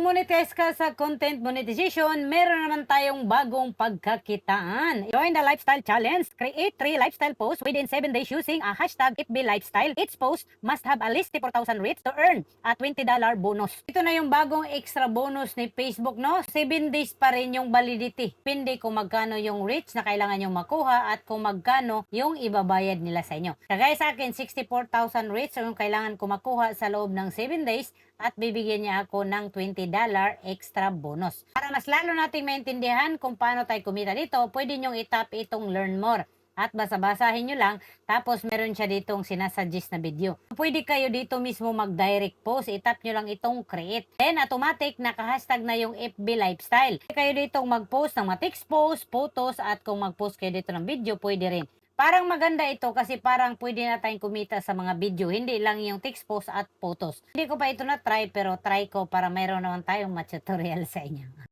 monetize ka sa content monetization, meron naman tayong bagong pagkakitaan. Join the Lifestyle Challenge. Create 3 lifestyle posts within 7 days using a hashtag #FBLifestyle. Each post must have at least 4,000 reach to earn a $20 bonus. Ito na yung bagong extra bonus ni Facebook, no? 7 days pa rin yung validity. Pindi kung magkano yung reach na kailangan yung makuha at kung magkano yung ibabayad nila sa inyo. Kagaya sa akin, 64,000 reach yung kailangan ko makuha sa loob ng 7 days at bibigyan niya ako ng $20 extra bonus. Para mas lalo nating maintindihan kung paano tayo kumita dito, pwede nyong itap itong learn more. At basa-basahin nyo lang, tapos meron siya ditong sinasuggest na video. Pwede kayo dito mismo mag-direct post, itap nyo lang itong create. Then automatic, naka-hashtag na yung FB Lifestyle. Pwede kayo ditong mag-post ng mga text post, photos, at kung mag-post kayo dito ng video, pwede rin. Parang maganda ito kasi parang pwede na tayong kumita sa mga video, hindi lang yung text post at photos. Hindi ko pa ito na try pero try ko para mayroon naman tayong tutorial sa inyo.